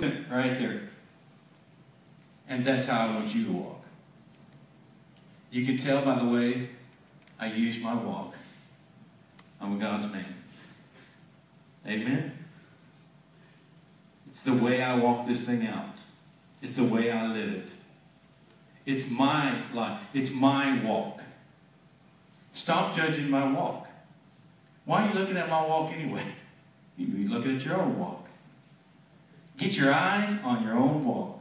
blueprint right there. And that's how I want you to walk. You can tell by the way I use my walk. I'm a God's man. Amen? It's the way I walk this thing out. It's the way I live it. It's my life. It's my walk. Stop judging my walk. Why are you looking at my walk anyway? You need to be looking at your own walk. Get your eyes on your own walk.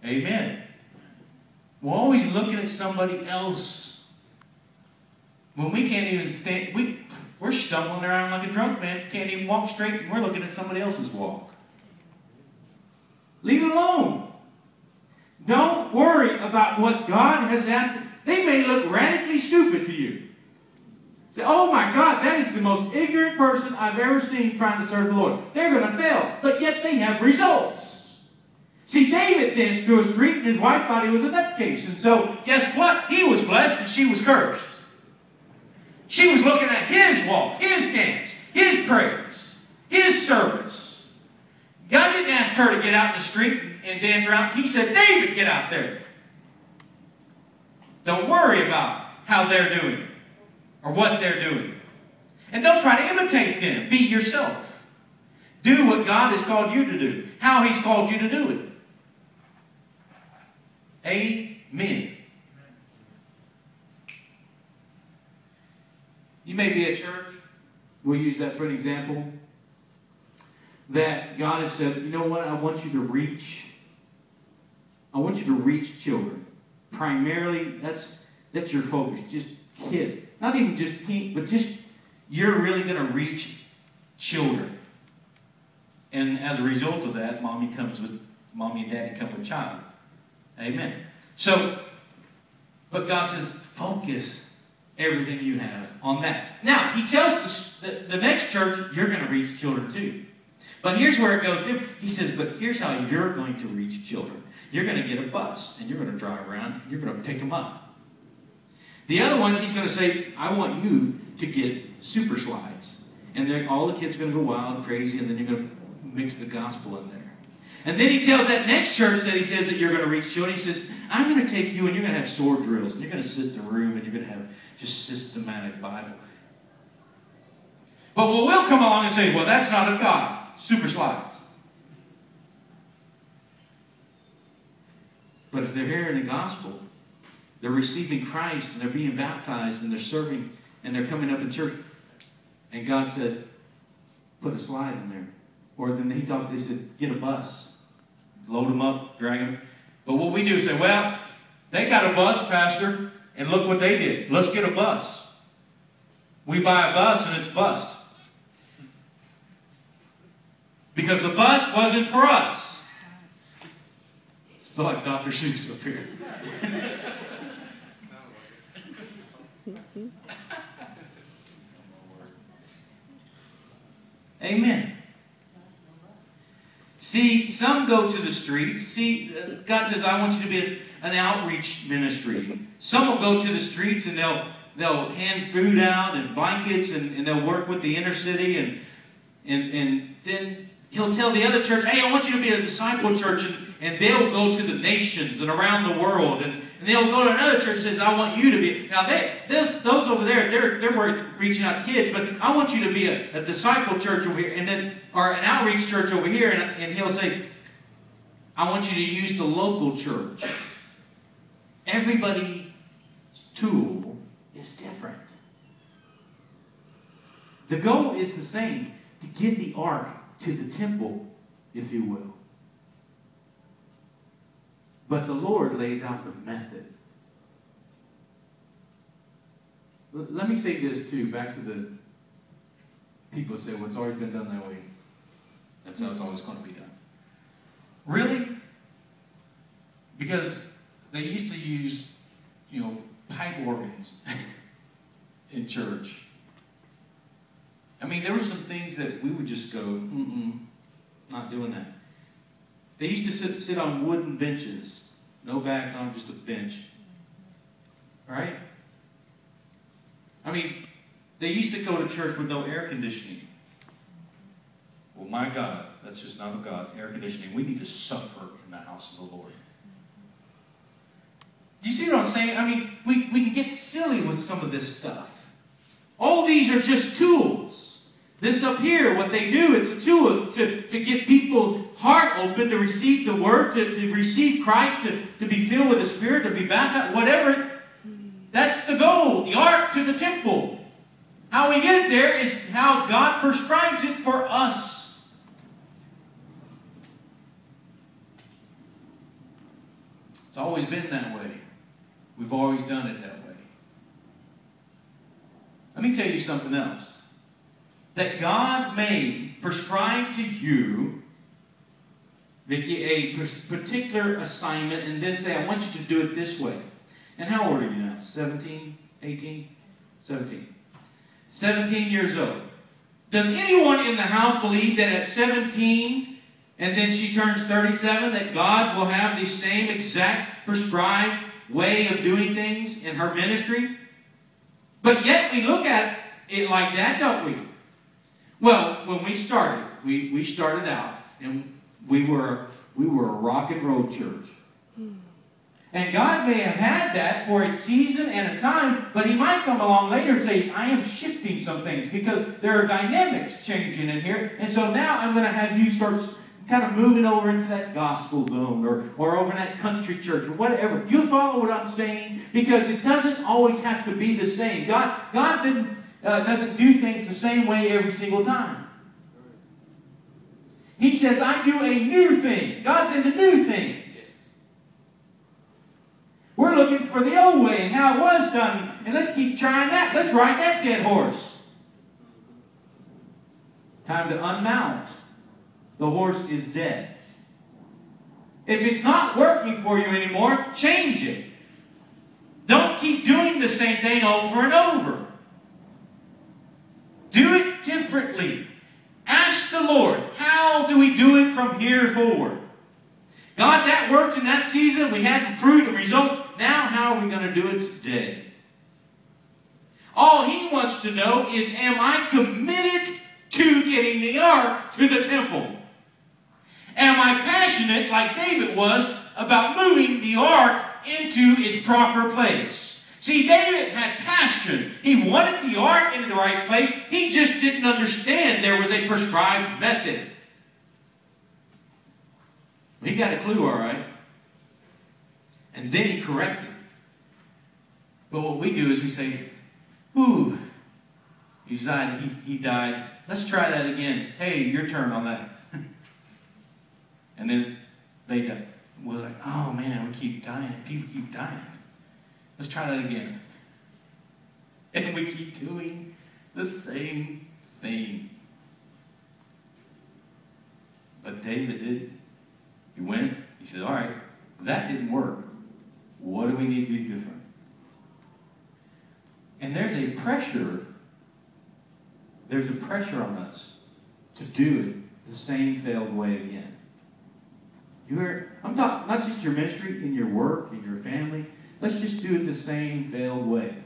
Amen. We're always looking at somebody else. When we can't even stand, we're stumbling around like a drunk man, can't even walk straight, and we're looking at somebody else's walk. Leave it alone. Don't worry about what God has asked. They may look radically stupid to you. Say, oh my God, that is the most ignorant person I've ever seen trying to serve the Lord. They're going to fail, but yet they have results. See, David danced through a street and his wife thought he was a nutcase. And so, guess what? He was blessed and she was cursed. She was looking at his walk, his dance, his praise, his service. God didn't ask her to get out in the street and dance around. He said, David, get out there. Don't worry about how they're doing or what they're doing. And don't try to imitate them. Be yourself. Do what God has called you to do, how He's called you to do it. Amen. You may be at church. We'll use that for an example. That God has said, you know what? I want you to reach. I want you to reach children. Primarily, that's your focus. Just kid. Not even just teen, but just you're really going to reach children. And as a result of that, mommy and daddy come with child. Amen. So, but God says, focus everything you have on that. Now, He tells the next church, you're going to reach children too. But here's where it goes different. He says, but here's how you're going to reach children. You're going to get a bus, and you're going to drive around, and you're going to pick them up. The other one, He's going to say, I want you to get super slides. And all the kids are going to go wild and crazy, and then you're going to mix the gospel in there. And then He tells that next church that He says that you're going to reach children. He says, I'm going to take you, and you're going to have sword drills, and you're going to sit in the room, and you're going to have just systematic Bible. But we'll come along and say, well, that's not of God. Super slides. But if they're hearing the gospel, they're receiving Christ, and they're being baptized, and they're serving, and they're coming up in church, and God said, put a slide in there. Or then He said, get a bus. Load them up, drag them. But what we do is say, well, they got a bus, Pastor, and look what they did. Let's get a bus. We buy a bus, and it's bust. Because the bus wasn't for us. I feel like Dr. Seuss up here. Amen. See, some go to the streets. See, God says, I want you to be an outreach ministry. Some will go to the streets and they'll hand food out and blankets and they'll work with the inner city and then He'll tell the other church, hey, I want you to be a disciple church, and they'll go to the nations and around the world, and they'll go to another church that says, I want you to be. Now, those over there, they're reaching out to kids, but I want you to be a disciple church over here, or an outreach church over here, and He'll say, I want you to use the local church. Everybody's tool is different. The goal is the same, to get the ark to the temple, if you will. But the Lord lays out the method. Let me say this too, back to the people who say, well, it's always been done that way. That's how it's always going to be done. Really? Because they used to use, pipe organs in church. I mean, there were some things that we would just go, not doing that. They used to sit on wooden benches. No back on, just a bench. Right? I mean, they used to go to church with no air conditioning. Well, my God, That's just not of God. Air conditioning. We need to suffer in the house of the Lord. Do you see what I'm saying? I mean, we can get silly with some of this stuff. All these are just tools. This up here, what they do, it's a tool to get people's heart open, to receive the Word, to receive Christ, to be filled with the Spirit, to be baptized, whatever. That's the goal, the ark to the temple. How we get it there is how God prescribes it for us. It's always been that way. We've always done it that way. Let me tell you something else. That God may prescribe to you, Vicky, a particular assignment and then say, I want you to do it this way. And how old are you now? 17? 18? 17. 17 years old. Does anyone in the house believe that at 17 and then she turns 37 that God will have the same exact prescribed way of doing things in her ministry? But yet we look at it like that, don't we? Well, when we started, we started out and we were a rock and roll church. And God may have had that for a season and a time, but He might come along later and say, I am shifting some things because there are dynamics changing in here. And so now I'm going to have you start kind of moving over into that gospel zone or over in that country church or whatever. You follow what I'm saying? Because it doesn't always have to be the same. God doesn't do things the same way every single time. He says, I do a new thing. God's into new things. We're looking for the old way and how it was done. And let's keep trying that. Let's ride that dead horse. Time to unmount. The horse is dead. If it's not working for you anymore, change it. Don't keep doing the same thing over and over. Do it differently. Ask the Lord, how do we do it from here forward? God, that worked in that season. We had the fruit and results. Now, how are we going to do it today? All He wants to know is, am I committed to getting the ark to the temple? Am I passionate, like David was, about moving the ark into its proper place? See, David had passion. He wanted the ark into the right place. He just didn't understand there was a prescribed method. He got a clue, all right. And then he corrected. But what we do is we say, ooh, Uzziah, he died. Let's try that again. Hey, your turn on that. And then they die. We're like, oh man, we keep dying. People keep dying. Let's try that again. And we keep doing the same thing. But David did. He went. He says, all right, that didn't work. What do we need to do different? And there's a pressure. There's a pressure on us to do it the same failed way again. I'm talking not just your ministry, in your work, in your family. Let's just do it the same failed way.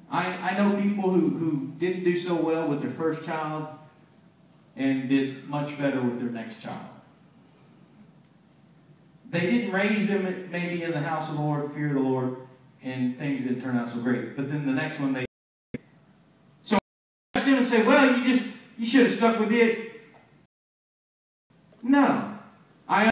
I know people who didn't do so well with their first child and did much better with their next child. They didn't raise them maybe in the house of the Lord, fear of the Lord, and things didn't turn out so great. But then the next one they... So I was going to say, well, you should have stuck with it. No.